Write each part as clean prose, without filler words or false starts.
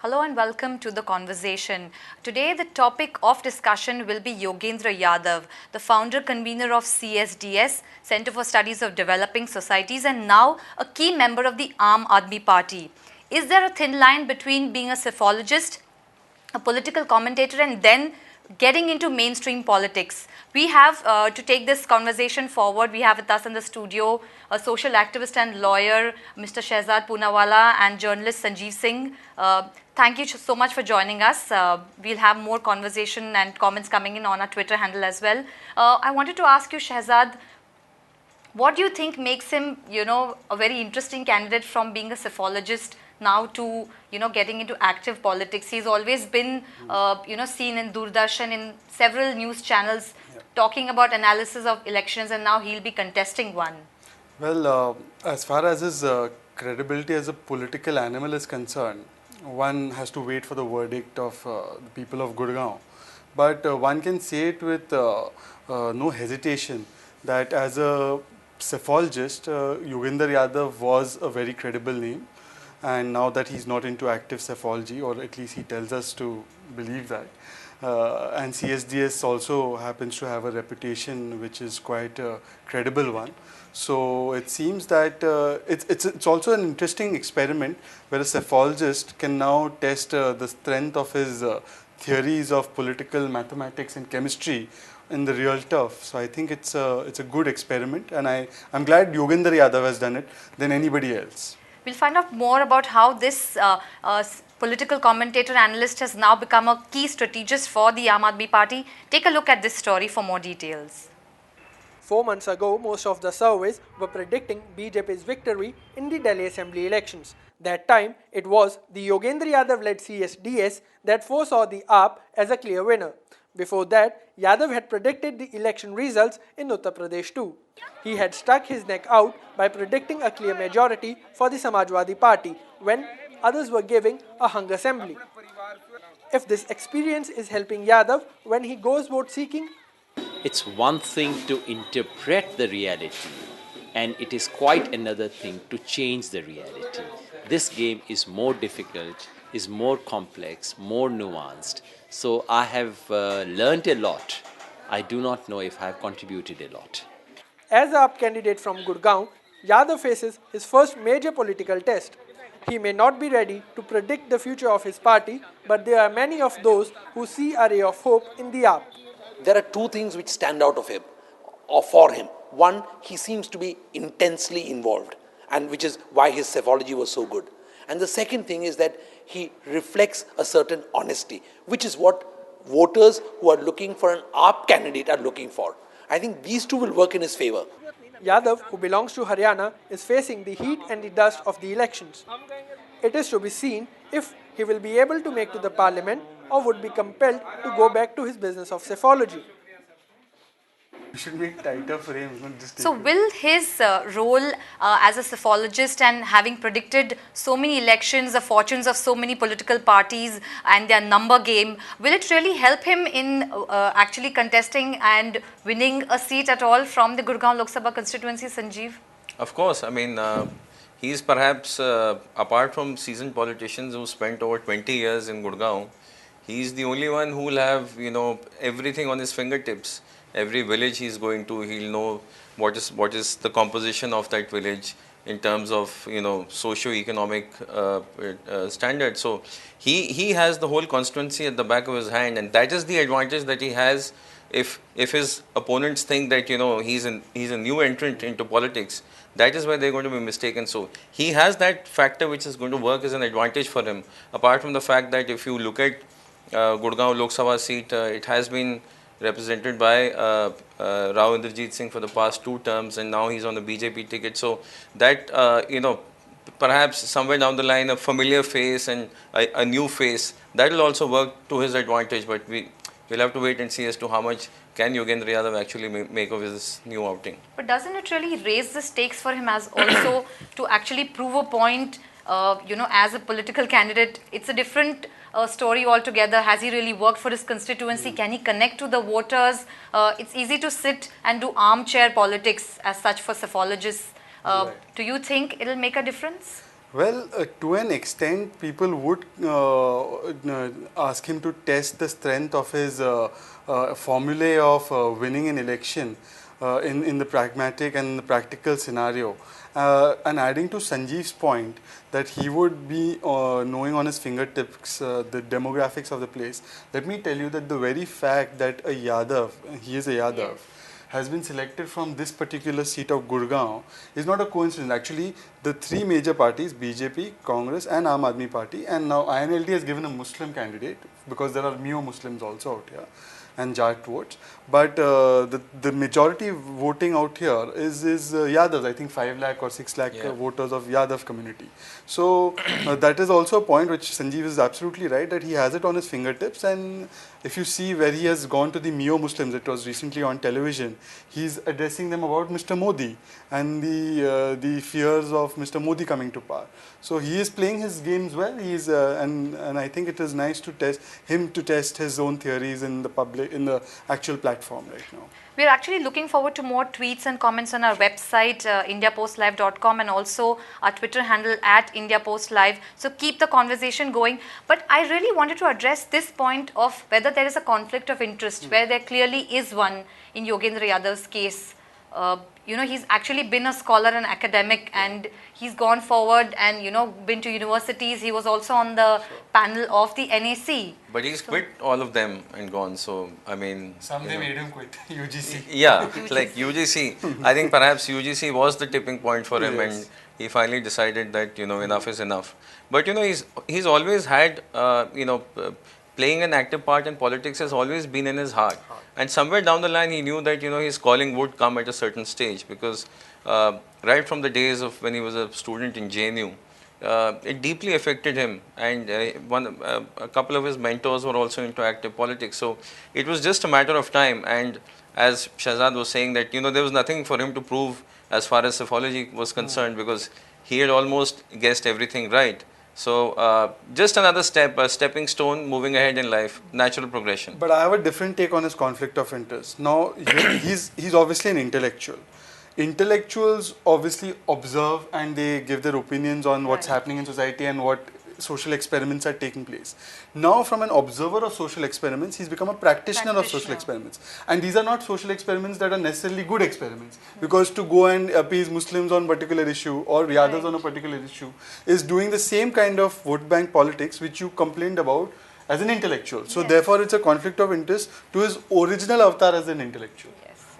Hello and welcome to the conversation. Today the topic of discussion will be Yogendra Yadav, the founder convener of CSDS, Center for Studies of Developing Societies, and now a key member of the Aam Aadmi Party. Is there a thin line between being a psephologist, a political commentator, and then getting into mainstream politics? We have to take this conversation forward. We have with us in the studio a social activist and lawyer, Mr. Shehzad Poonawala, and journalist Sanjeev Singh. Thank you so much for joining us. We'll have more conversation and comments coming in on our Twitter handle as well. I wanted to ask you, Shehzad, what do you think makes him, a very interesting candidate from being a psephologist now to, getting into active politics? He's always been, seen in Doordarshan, in several news channels, talking about analysis of elections, and now he'll be contesting one. Well, as far as his credibility as a political animal is concerned, one has to wait for the verdict of the people of Gurgaon. But one can say it with no hesitation that as a psephologist, Yogendra Yadav was a very credible name. And now that he's not into active psephology, or at least he tells us to believe that, and CSDS also happens to have a reputation which is quite a credible one. So it seems that it's also an interesting experiment where a psephologist can now test the strength of his theories of political mathematics and chemistry in the real turf. So I think it's a good experiment, and I'm glad Yogendra Yadav has done it than anybody else. We'll find out more about how this political commentator analyst has now become a key strategist for the Aam Aadmi Party. Take a look at this story for more details. 4 months ago, most of the surveys were predicting BJP's victory in the Delhi Assembly elections. That time, it was the Yogendra Yadav-led CSDS that foresaw the AAP as a clear winner. Before that, Yadav had predicted the election results in Uttar Pradesh too. He had stuck his neck out by predicting a clear majority for the Samajwadi Party when others were giving a hung assembly. If this experience is helping Yadav when he goes vote seeking, it's one thing to interpret the reality, and it is quite another thing to change the reality. This game is more difficult, is more complex, more nuanced. So I have learnt a lot. I do not know if I have contributed a lot. As a AAP candidate from Gurgaon, Yadav faces his first major political test. He may not be ready to predict the future of his party, but there are many of those who see a ray of hope in the AAP. There are two things which stand out of him, or for him. One, he seems to be intensely involved, and which is why his psephology was so good. And the second thing is that he reflects a certain honesty, which is what voters who are looking for an AAP candidate are looking for. I think these two will work in his favor. Yadav, who belongs to Haryana, is facing the heat and the dust of the elections. It is to be seen if he will be able to make to the parliament or would be compelled to go back to his business of psephology. We should make tighter frames, not just. So will his role as a psephologist and having predicted so many elections, the fortunes of so many political parties and their number game, will it really help him in actually contesting and winning a seat at all from the Gurgaon Lok Sabha constituency, Sanjeev? Of course. I mean, he's perhaps, apart from seasoned politicians who spent over 20 years in Gurgaon, he's the only one who will have, everything on his fingertips. Every village he's going to, he'll know what is the composition of that village in terms of socio-economic standards. So he has the whole constituency at the back of his hand, and that is the advantage that he has. If his opponents think that he's a new entrant into politics, that is why they're going to be mistaken. So he has that factor which is going to work as an advantage for him. Apart from the fact that if you look at Gurgaon Lok Sabha seat, it has been represented by Rao Inderjeet Singh for the past 2 terms, and now he's on the BJP ticket. So that, perhaps somewhere down the line, a familiar face and a new face, that will also work to his advantage. But we'll have to wait and see as to how much can Yogendra Yadav actually make of his new outing. But doesn't it really raise the stakes for him as also to actually prove a point, as a political candidate? It's a different story altogether. Has he really worked for his constituency? Can he connect to the voters? It's easy to sit and do armchair politics as such for psephologists. Do you think it'll make a difference? Well, to an extent, people would ask him to test the strength of his formulae of winning an election in the pragmatic and the practical scenario. And adding to Sanjeev's point that he would be knowing on his fingertips the demographics of the place, let me tell you that the very fact that a Yadav, he is a Yadav, Yes. has been selected from this particular seat of Gurgaon is not a coincidence. Actually, the three major parties, BJP, Congress and Aam Aadmi Party, and now INLD has given a Muslim candidate because there are Mio Muslims also out here and Jat votes. But the majority voting out here is Yadavs. I think 5 lakh or 6 lakh Yeah. voters of Yadav community. So that is also a point which Sanjeev is absolutely right that he has it on his fingertips. And if you see where he has gone to the Mio Muslims, it was recently on television, he's addressing them about Mr. Modi and the fears of Mr. Modi coming to power. So he is playing his games well. He's and I think it is nice to test his own theories in the public, in the actual platform right now. We're actually looking forward to more tweets and comments on our website, indiapostlive.com, and also our Twitter handle at indiapostlive. So keep the conversation going. But I really wanted to address this point of whether there is a conflict of interest, where there clearly is one in Yogendra Yadav's case. He's actually been a scholar and academic, and he's gone forward and, been to universities. He was also on the panel of the NAC. But he's quit all of them and gone. So, I mean. Some they made him quit UGC. Yeah, like UGC. I think perhaps UGC was the tipping point for him, Yes. and he finally decided that enough is enough. But he's always had playing an active part in politics has always been in his heart. And somewhere down the line, he knew that his calling would come at a certain stage, because right from the days of when he was a student in JNU, it deeply affected him, and a couple of his mentors were also into active politics. So it was just a matter of time. And as Shahzad was saying, that there was nothing for him to prove as far as psephology was concerned, because he had almost guessed everything right. So just another step, a stepping stone, moving ahead in life, natural progression. But I have a different take on his conflict of interest. Now, he's obviously an intellectual. Intellectuals obviously observe and they give their opinions on what's happening in society and what social experiments are taking place. Now, from an observer of social experiments, he's become a practitioner of social experiments. And these are not social experiments that are necessarily good experiments. Because to go and appease Muslims on a particular issue or Yadavs on a particular issue is doing the same kind of vote bank politics which you complained about as an intellectual. So therefore, it's a conflict of interest to his original avatar as an intellectual.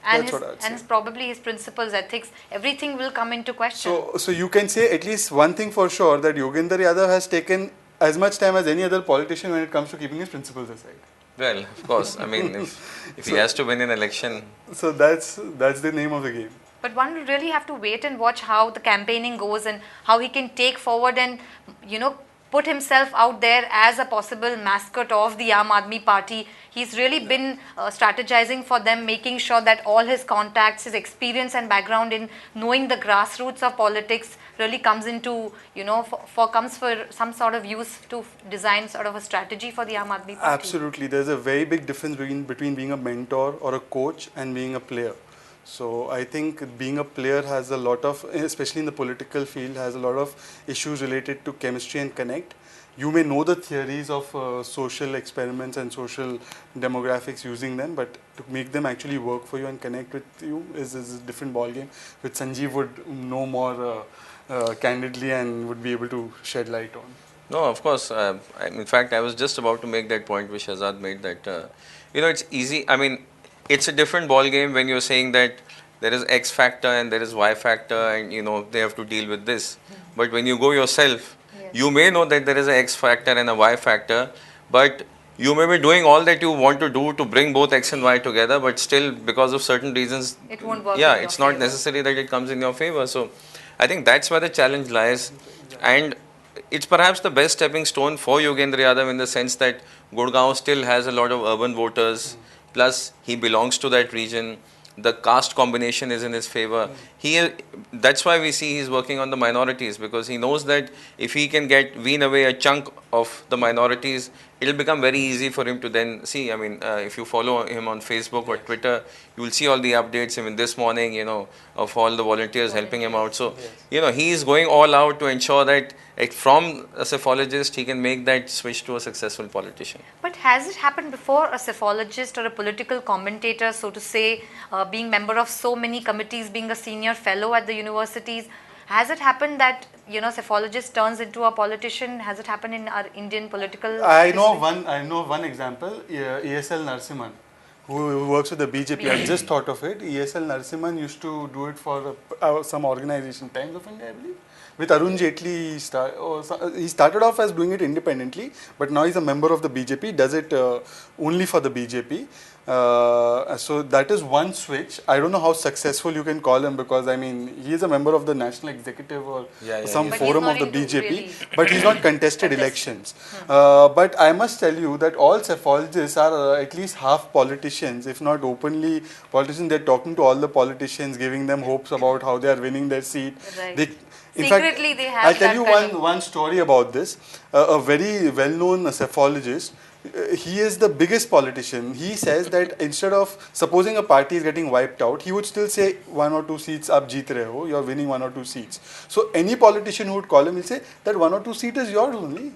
And probably his principles, ethics, everything will come into question. So you can say at least one thing for sure, that Yogendra Yadav has taken as much time as any other politician when it comes to keeping his principles aside. Well, of course. I mean, if he has to win an election. So that's the name of the game. But one will really have to wait and watch how the campaigning goes and how he can take forward and, put himself out there as a possible mascot of the Aam Aadmi Party. He's really been strategizing for them, making sure that all his contacts, his experience and background in knowing the grassroots of politics really comes into, comes for some sort of use to design sort of a strategy for the Aam Aadmi Party. Absolutely. There's a very big difference between being a mentor or a coach and being a player. So I think being a player has a lot of, especially in the political field, has a lot of issues related to chemistry and connect. You may know the theories of social experiments and social demographics using them, but to make them actually work for you and connect with you is a different ballgame, which Sanjeev would know more candidly and would be able to shed light on. No, of course. In fact, I was just about to make that point which Shahzad made, that, it's easy. I mean, it's a different ball game when you're saying that there is X factor and there is Y factor and they have to deal with this. But when you go yourself, you may know that there is an X factor and a Y factor, but you may be doing all that you want to do to bring both X and Y together, but still because of certain reasons, it won't work. Yeah, it's not necessary that it comes in your favor. So I think that's where the challenge lies, and it's perhaps the best stepping stone for Yogendra Yadav, in the sense that Gurgaon still has a lot of urban voters. Plus, he belongs to that region. The caste combination is in his favor. That's why we see he's working on the minorities, because he knows that if he can wean away a chunk of the minorities, it will become very easy for him to then see. I mean, if you follow him on Facebook or Twitter, you will see all the updates. Even this morning, of all the volunteers helping him out. So, he is going all out to ensure that from a psephologist, he can make that switch to a successful politician. But has it happened before, a psephologist or a political commentator, so to say, being member of so many committees, being a senior fellow at the universities, has it happened that, psephologist turns into a politician? Has it happened in our Indian political I history? know one example, ESL Narasimhan, who works with the BJP. I just thought of it. ESL Narasimhan used to do it for some organization, Times of India, I believe. With Arun Jaitley, he started off as doing it independently, but now he's a member of the BJP, does it only for the BJP. So that is one switch. I don't know how successful you can call him, because I mean he is a member of the national executive or some But forum he's of the not into BJP, really but he's not contested elections. But I must tell you that all psephologists are at least half politicians, if not openly politicians. They're talking to all the politicians, giving them hopes about how they are winning their seat. Right. They, in Secretly, fact, they have I'll tell that you kind of- one story about this. A very well-known psephologist, he is the biggest politician. He says that instead of supposing a party is getting wiped out, he would still say 1 or 2 seats up jeet rahe ho, you're winning 1 or 2 seats. So any politician who would call him will say that 1 or 2 seat is yours only.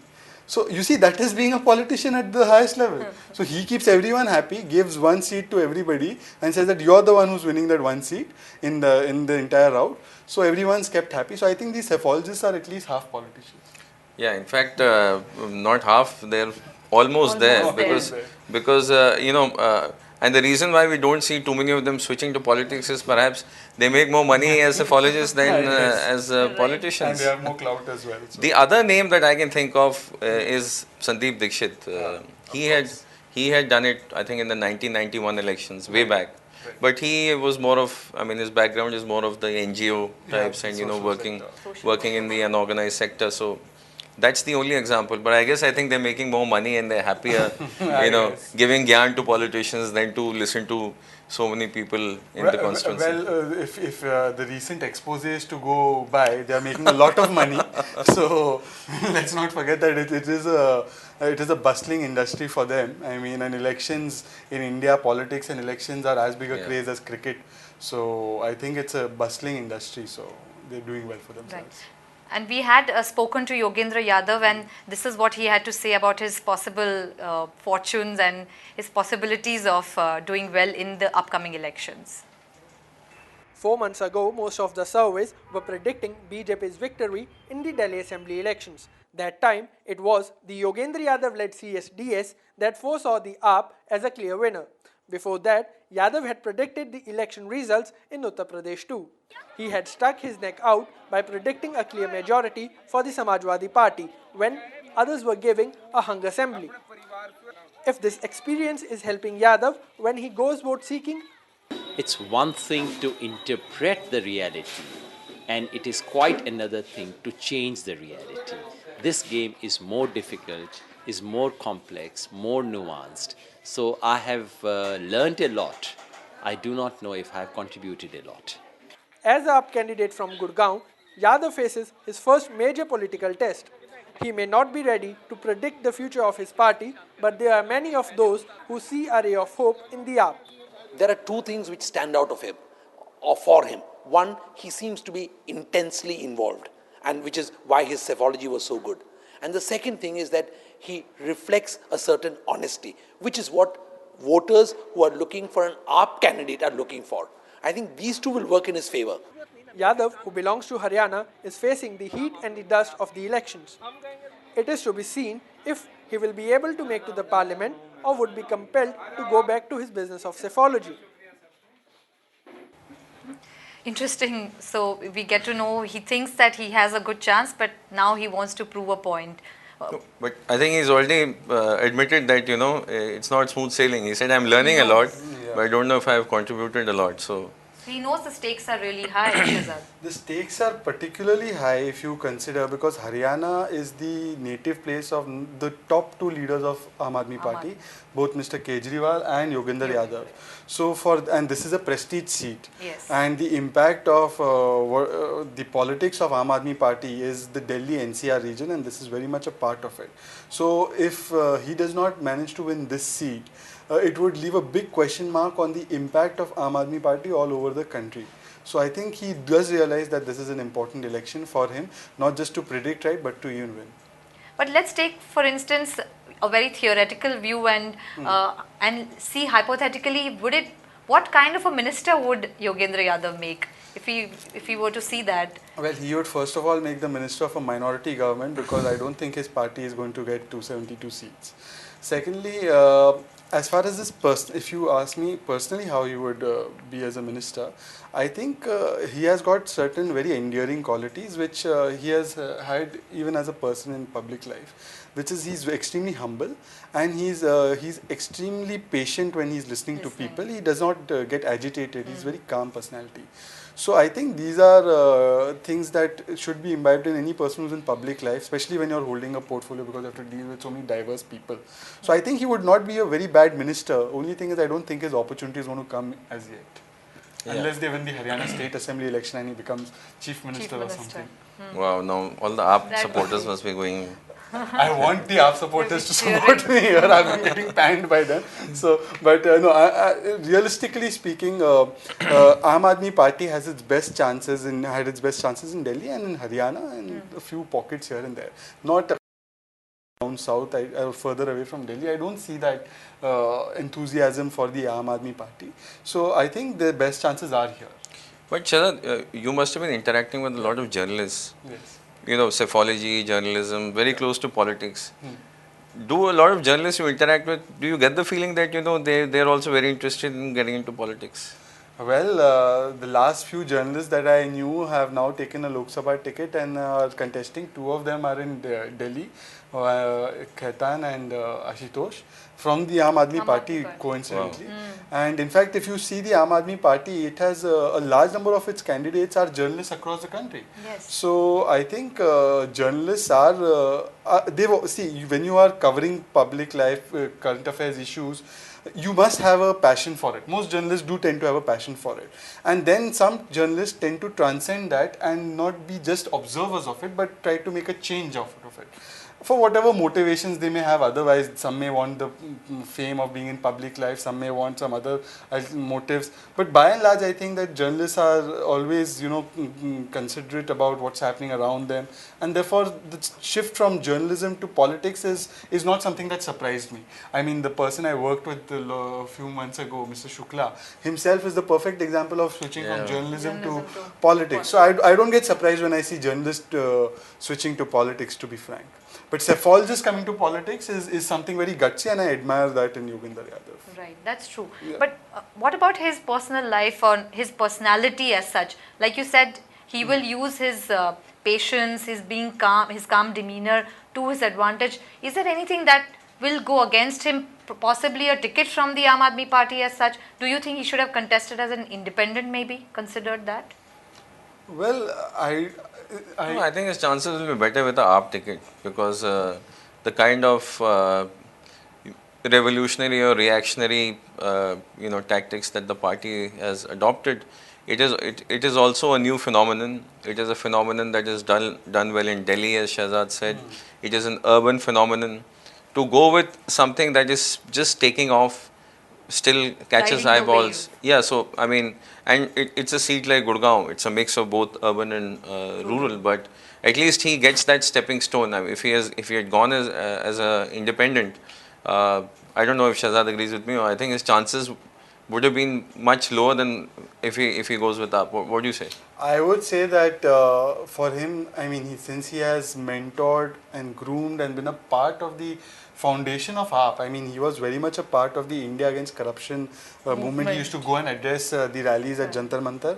So you see, that is being a politician at the highest level. So he keeps everyone happy, gives 1 seat to everybody, and says that you're the one who's winning that 1 seat in the entire route. So everyone's kept happy. So I think these psephologists are at least half politicians. Yeah, in fact, not half, they're almost there, Almost there. because and the reason why we don't see too many of them switching to politics is perhaps they make more money as psephologists than as And politicians. they have more clout as well. So. The other name that I can think of is Sandeep Dixit. He had done it, I think, in the 1991 elections, way back. But he was more of, I mean, his background is more of the NGO types and working in the unorganized sector. So that's the only example. But I think they're making more money and they're happier, giving gyan to politicians than to listen to so many people in the constituency. Well, if the recent expose is to go by, they are making a lot of money. So let's not forget that it is a bustling industry for them. I mean, and elections in India, politics and elections are as big a craze as cricket. So I think it's a bustling industry. So they're doing well for themselves. Right. And we had spoken to Yogendra Yadav, and this is what he had to say about his possible fortunes and his possibilities of doing well in the upcoming elections. 4 months ago, most of the surveys were predicting BJP's victory in the Delhi Assembly elections. That time, it was the Yogendra Yadav-led CSDS that foresaw the AAP as a clear winner. Before that, Yadav had predicted the election results in Uttar Pradesh too. He had stuck his neck out by predicting a clear majority for the Samajwadi Party when others were giving a hung assembly. If this experience is helping Yadav when he goes vote seeking, It's one thing to interpret the reality, and it is quite another thing to change the reality. This game is more difficult, is more complex, more nuanced. So I have learnt a lot. I do not know if I have contributed a lot. as a AAP candidate from Gurgaon, Yadav faces his first major political test. He may not be ready to predict the future of his party, but there are many of those who see a ray of hope in the AAP. There are two things which stand out of him, or for him. One, he seems to be intensely involved, and which is why his psephology was so good. And the second thing is that he reflects a certain honesty, which is what voters who are looking for an AAP candidate are looking for. I think these two will work in his favor. Yadav, who belongs to Haryana, is facing the heat and the dust of the elections. It is to be seen if he will be able to make to the parliament or would be compelled to go back to his business of psephology. Interesting. So we get to know he thinks that he has a good chance, but now he wants to prove a point. But I think he's already admitted that, it's not smooth sailing. He said, I'm learning a lot, but I don't know if I have contributed a lot. So He knows the stakes are really high, Shazad. The stakes are particularly high if you consider, because Haryana is the native place of the top two leaders of Aam Aadmi Party, both Mr. Kejriwal and Yogendra Yadav. So and this is a prestige seat. Yes. And the impact of the politics of Aam Aadmi Party is the Delhi NCR region, and this is very much a part of it. So if he does not manage to win this seat, it would leave a big question mark on the impact of Aam Aadmi Party all over the country. So I think he does realize that this is an important election for him, not just to predict right, but to even win. But let's take, for instance, a very theoretical view and see hypothetically, what kind of a minister would Yogendra Yadav make if he were to see that? Well, he would first of all make the minister of a minority government, because I don't think his party is going to get 272 seats. Secondly, as far as this if you ask me personally how he would be as a minister, I think he has got certain very endearing qualities which he has had even as a person in public life, which is he's extremely humble, and he's extremely patient when he's listening to people. He does not get agitated. He's very calm personality. So I think these are things that should be imbibed in any person who's in public life, especially when you're holding a portfolio, because you have to deal with so many diverse people. So I think he would not be a very bad minister. Only thing is I don't think his opportunity is going to come as yet. Yeah. Unless they win the Haryana State Assembly election and he becomes Chief Minister or something. Wow, now all the AAP supporters must be going... I want the AAP supporters to support me here. I've been getting panned by them. So, but realistically speaking, Aam Aadmi Party has its best chances had its best chances in Delhi and in Haryana and a few pockets here and there. Not down south, further away from Delhi. I don't see that enthusiasm for the Aam Aadmi Party. So I think the best chances are here. But Shazad, you must have been interacting with a lot of journalists. Yes. You know, psephology, journalism, very close to politics. Do a lot of journalists you interact with, do you get the feeling that, you know, they're also very interested in getting into politics? Well, the last few journalists that I knew have now taken a Lok Sabha ticket and are contesting. Two of them are in Delhi, Khaitan and Ashutosh, from the Aam Aadmi Party, coincidentally. Wow. And in fact, if you see the Aam Aadmi Party, it has a large number of its candidates are journalists across the country. Yes. So I think journalists are, see, when you are covering public life, current affairs issues, you must have a passion for it. Most journalists do tend to have a passion for it. And then some journalists tend to transcend that and not be just observers of it, but try to make a change of it. For whatever motivations they may have otherwise. Some may want the fame of being in public life, some may want some other motives. But by and large, I think that journalists are always, you know, considerate about what's happening around them. And therefore, the shift from journalism to politics is not something that surprised me. I mean, the person I worked with a few months ago, Mr. Shukla, himself is the perfect example of switching from journalism to politics. So I don't get surprised when I see journalists switching to politics, to be frank. But psephologists coming to politics is something very gutsy, and I admire that in Yogendra Yadav. Right, that's true. Yeah. But what about his personal life or his personality as such? Like you said, he will use his patience, his calm demeanor to his advantage. Is there anything that will go against him, possibly a ticket from the Aam Aadmi Party as such? Do you think he should have contested as an independent, maybe considered that? Well, I think his chances will be better with the AAP ticket, because the kind of revolutionary or reactionary tactics that the party has adopted, it is also a new phenomenon. It is a phenomenon that is done well in Delhi, as Shahzad said. It is an urban phenomenon. To go with something that is just taking off still catches eyeballs. Yeah, so I mean, and it's a seat like Gurgaon. It's a mix of both urban and rural, but at least he gets that stepping stone. I mean, if he had gone as a independent, I don't know if Shahzad agrees with me, or I think his chances would have been much lower than if he goes with AAP. What do you say? I would say that for him, I mean, since he has mentored and groomed and been a part of the foundation of AAP, I mean, he was very much a part of the India Against Corruption movement. He used to go and address the rallies at Jantar Mantar.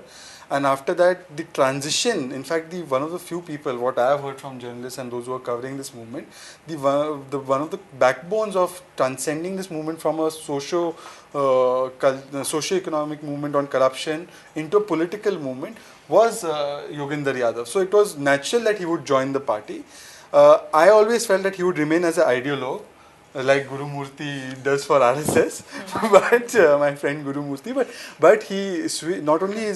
And after that, the transition, in fact, one of the few people, what I have heard from journalists and those who are covering this movement, one of the backbones of transcending this movement from a socio-economic movement on corruption into a political movement was Yogendra Yadav. So it was natural that he would join the party. I always felt that he would remain as an ideologue, like Guru Murthy does for RSS, but my friend Guru Murthy, but he not only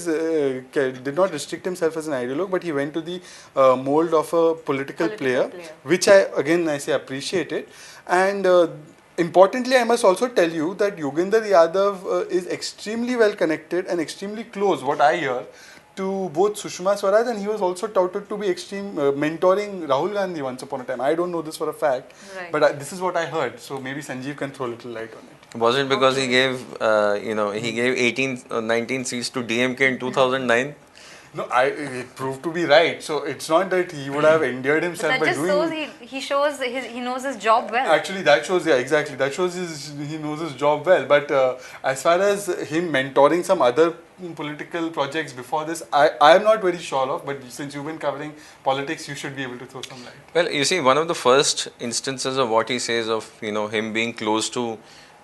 did not restrict himself as an ideologue, but he went to the mold of a political player, which I say appreciated. And importantly, I must also tell you that Yogendra Yadav is extremely well connected and extremely close, what I hear, to both Sushma Swaraj, and he was also touted to be mentoring Rahul Gandhi once upon a time. I don't know this for a fact, but this is what I heard. So maybe Sanjeev can throw a little light on it. Was it because he gave, he gave 18 or 19 seats to DMK in 2009? No, it proved to be right. So it's not that he would have endeared himself but that by just doing. shows he knows his job well. Actually, that shows, yeah, exactly. That shows he knows his job well. But as far as him mentoring some other political projects before this, I am not very sure of. But since you've been covering politics, you should be able to throw some light. Well, you see, one of the first instances of what he says of, him being close to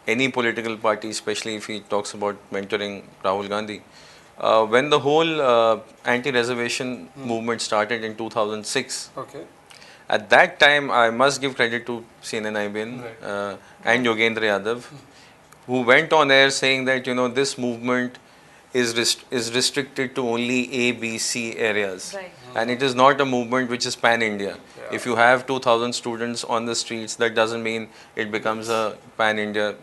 any political party, especially if he talks about mentoring Rahul Gandhi. When the whole anti-reservation movement started in 2006, Okay. at that time I must give credit to CNN and Yogendra Yadav, who went on air saying that this movement is restricted to only A, B, C areas, and it is not a movement which is pan-India. Yeah. If you have 2,000 students on the streets, that doesn't mean it becomes a pan-India.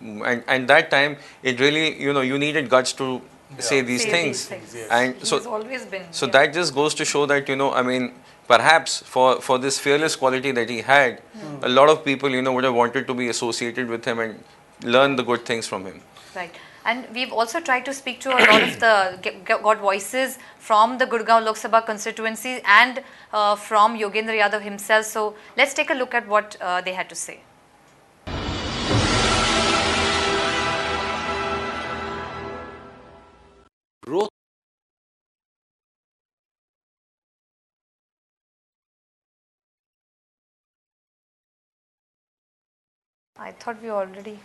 And that time, it really you needed guts to say these things. Yes. And so always been. That just goes to show that perhaps for this fearless quality that he had, a lot of people would have wanted to be associated with him and learn the good things from him. Right. And we've also tried to speak to a lot of got voices from the Gurgaon Lok Sabha constituency and from Yogendra Yadav himself. So let's take a look at what they had to say. Growth. I thought we already.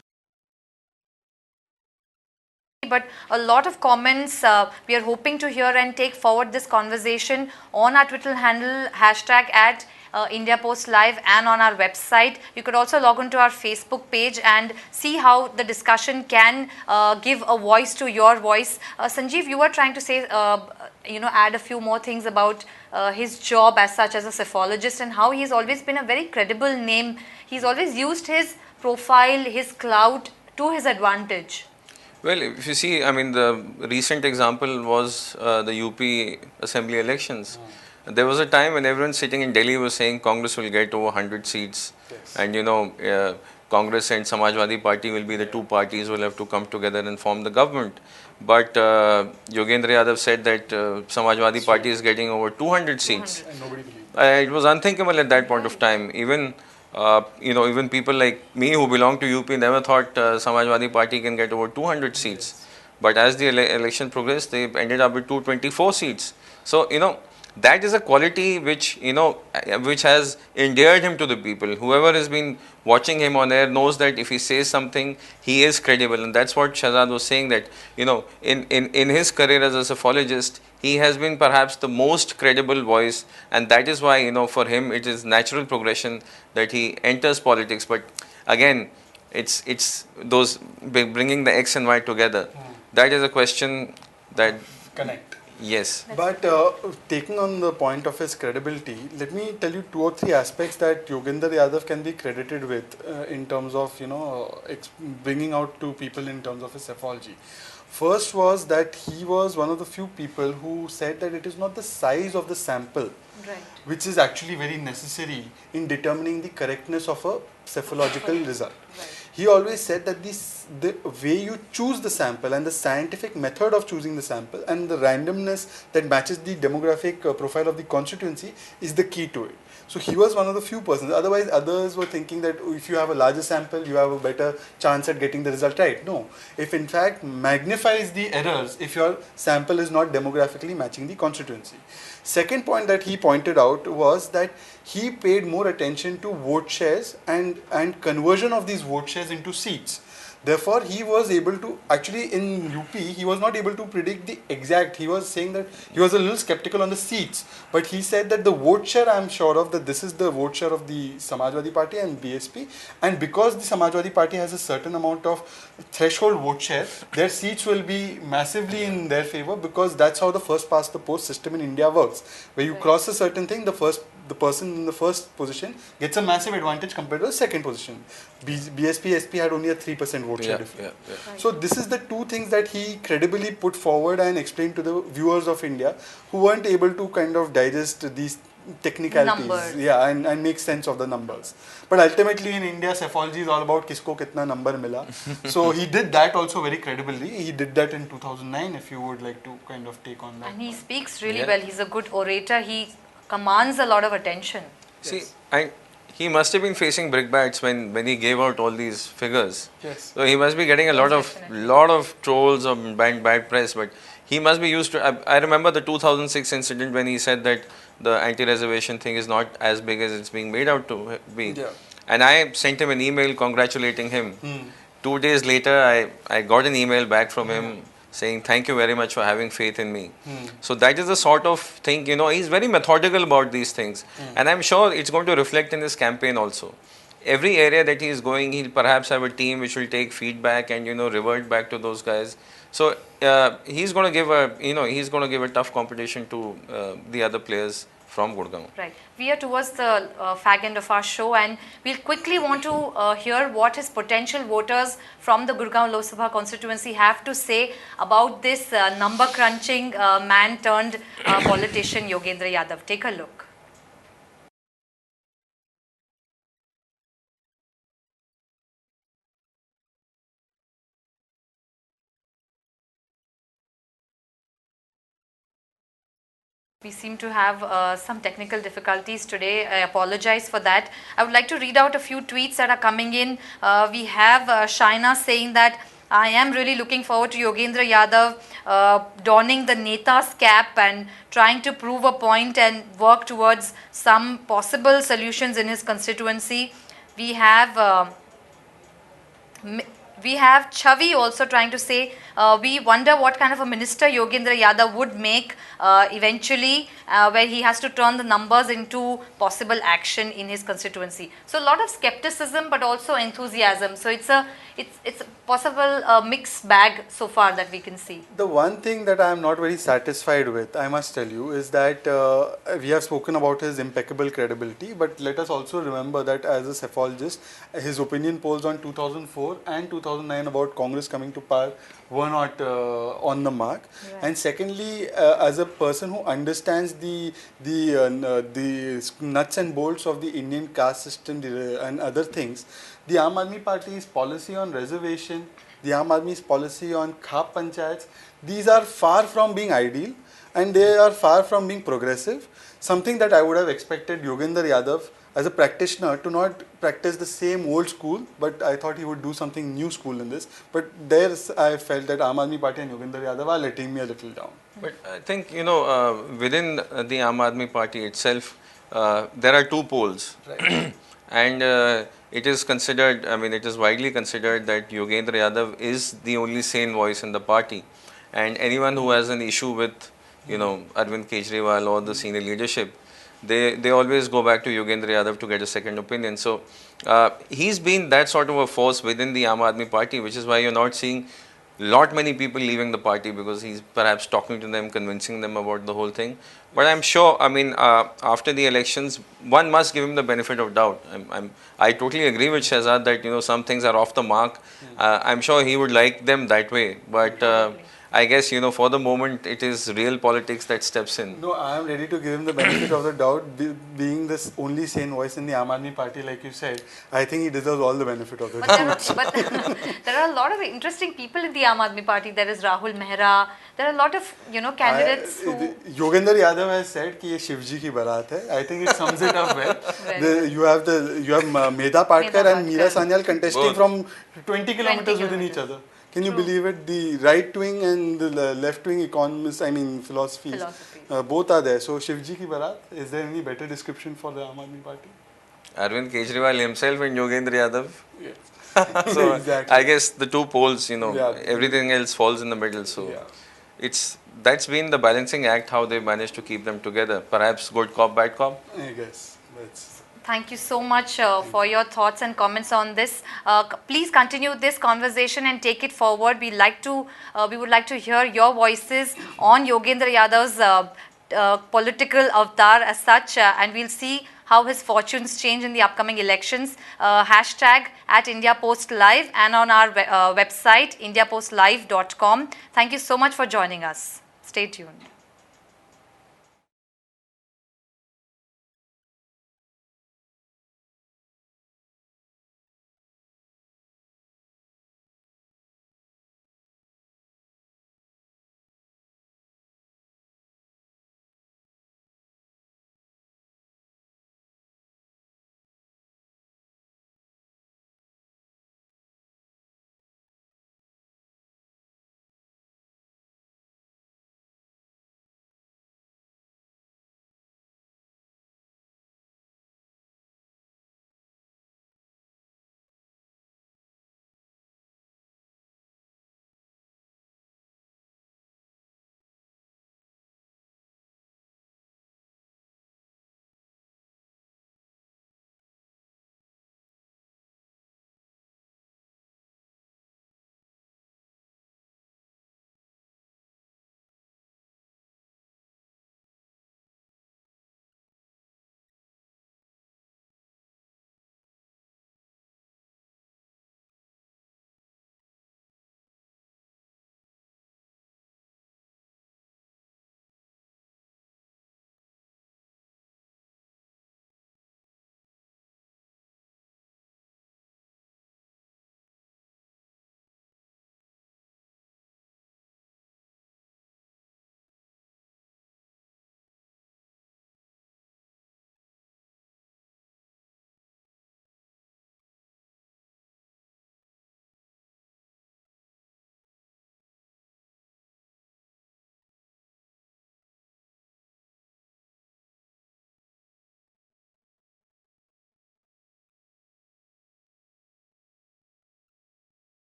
But a lot of comments we are hoping to hear and take forward this conversation on our Twitter handle #at India Post Live and on our website. You could also log on to our Facebook page and see how the discussion can give a voice to your voice. Sanjeev, you were trying to say, add a few more things about his job as such as a psephologist and how he's always been a very credible name. He's always used his profile, his clout to his advantage. Well, if you see, the recent example was the UP assembly elections. There was a time when everyone sitting in Delhi was saying Congress will get over 100 seats. Yes. And Congress and Samajwadi Party will be the two parties who will have to come together and form the government. But Yogendra Yadav said that Samajwadi Party is getting over 200 seats. And nobody believed. It was unthinkable at that point of time. Even even people like me who belong to UP never thought Samajwadi Party can get over 200 seats. Yes. But as the election progressed, they ended up with 224 seats. So, that is a quality which, which has endeared him to the people. Whoever has been watching him on air knows that if he says something, he is credible. And that's what Shahzad was saying, that, in his career as a psephologist, he has been perhaps the most credible voice. And that is why, for him, it is natural progression that he enters politics. But again, it's those bringing the X and Y together. That is a question that... Connect. Yes. But taking on the point of his credibility, let me tell you 2 or 3 aspects that Yogendra Yadav can be credited with in terms of, bringing out to people in terms of his psephology. First was that he was one of the few people who said that it is not the size of the sample which is actually very necessary in determining the correctness of a psephological result. He always said that the way you choose the sample and the scientific method of choosing the sample and the randomness that matches the demographic profile of the constituency is the key to it. So he was one of the few persons. Otherwise, others were thinking that if you have a larger sample, you have a better chance at getting the result right. No. If in fact magnifies the errors if your sample is not demographically matching the constituency. Second point that he pointed out was that he paid more attention to vote shares and conversion of these vote shares into seats. Therefore, he was able to actually in UP, he was not able to predict the exact. He was saying that he was a little skeptical on the seats, but he said that the vote share, I am sure of that this is the vote share of the Samajwadi Party and BSP, and because the Samajwadi Party has a certain amount of threshold vote share, their seats will be massively in their favor because that's how the first past the post system in India works. Where you cross a certain thing, the person in the first position gets a massive advantage compared to the second position. BSP, SP had only a 3% vote share difference. So this is the two things that he credibly put forward and explained to the viewers of India who weren't able to kind of digest these technicalities, Numbers. and make sense of the numbers. But ultimately in India, psephology is all about kisko kitna number mila. So he did that also very credibly. He did that in 2009. If you would like to kind of take on that. And he speaks really well. He's a good orator. He commands a lot of attention. See, he must have been facing brickbats when he gave out all these figures. Yes. So he must be getting a lot of trolls or bad press. But he must be used to. I remember the 2006 incident when he said that the anti-reservation thing is not as big as it's being made out to be. Yeah. And I sent him an email congratulating him. 2 days later, I got an email back from him saying thank you very much for having faith in me. So that is the sort of thing, he's very methodical about these things. And I'm sure it's going to reflect in his campaign also. Every area that he is going, he'll perhaps have a team which will take feedback and, revert back to those guys. So he's going to give a tough competition to the other players from Gurgaon. Right. We are towards the fag end of our show, and we'll quickly want to hear what his potential voters from the Gurgaon Lok Sabha constituency have to say about this number crunching man turned politician Yogendra Yadav. Take a look. We seem to have some technical difficulties today. I apologize for that. I would like to read out a few tweets that are coming in. We have Shaina saying that I am really looking forward to Yogendra Yadav donning the Neta's cap and trying to prove a point and work towards some possible solutions in his constituency. We have Chavi also trying to say, we wonder what kind of a minister Yogendra Yadav would make eventually, where he has to turn the numbers into possible action in his constituency. So a lot of skepticism, but also enthusiasm. So it's a possible mixed bag so far that we can see. The one thing that I am not very satisfied with, I must tell you, is that we have spoken about his impeccable credibility, but let us also remember that as a psephologist, his opinion polls on 2004 and 2009 about Congress coming to power were not on the mark. Right. And secondly, as a person who understands the nuts and bolts of the Indian caste system and other things, the Aam Aadmi Party's policy on reservation, the Aam Aadmi's policy on Khap Panchayats, these are far from being ideal and they are far from being progressive. Something that I would have expected Yogendra Yadav as a practitioner to not practice the same old school, but I thought he would do something new school in this. But there I felt that Aam Aadmi Party and Yogendra Yadav are letting me a little down. But I think, within the Aam Aadmi Party itself, there are two poles. Right. And it is considered, it is widely considered that Yogendra Yadav is the only sane voice in the party. And anyone who has an issue with, Arvind Kejriwal or the senior leadership, they always go back to Yogendra Yadav to get a second opinion. So he's been that sort of a force within the Aam Aadmi Party, which is why you're not seeing many people leaving the party, because he's perhaps talking to them, convincing them about the whole thing. But I'm sure, after the elections, one must give him the benefit of doubt. I totally agree with Shehzad that, some things are off the mark. I'm sure he would like them that way. But I guess, for the moment, it is real politics that steps in. No, I am ready to give him the benefit of the doubt. Being this only sane voice in the Aam Aadmi Party, like you said, I think he deserves all the benefit of the doubt. But there are a lot of interesting people in the Aam Aadmi Party. There is Rahul Mehra. There are a lot of candidates who. Yogendra Yadav has said कि ये शिवजी की बारात है. I think it sums it up well. You have Medha Patkar and Meera Sanyal contesting Both. from 20 kilometers within kilometers. each other. Can you believe it? The right wing and the left wing economists, philosophies, both are there. So Shivji ki barat, is there any better description for the Aam Aadmi Party? Arvind Kejriwal himself and Yogendra Yadav. Yes. So Exactly. I guess the two poles, Yeah. everything else falls in the middle. So that's been the balancing act, how they managed to keep them together. Perhaps good cop, bad cop. I guess that's. Thank you so much for your thoughts and comments on this. Please continue this conversation and take it forward. We would like to hear your voices on Yogendra Yadav's political avatar as such, and we'll see how his fortunes change in the upcoming elections. Hashtag at India Post Live and on our website indiapostlive.com. Thank you so much for joining us. Stay tuned.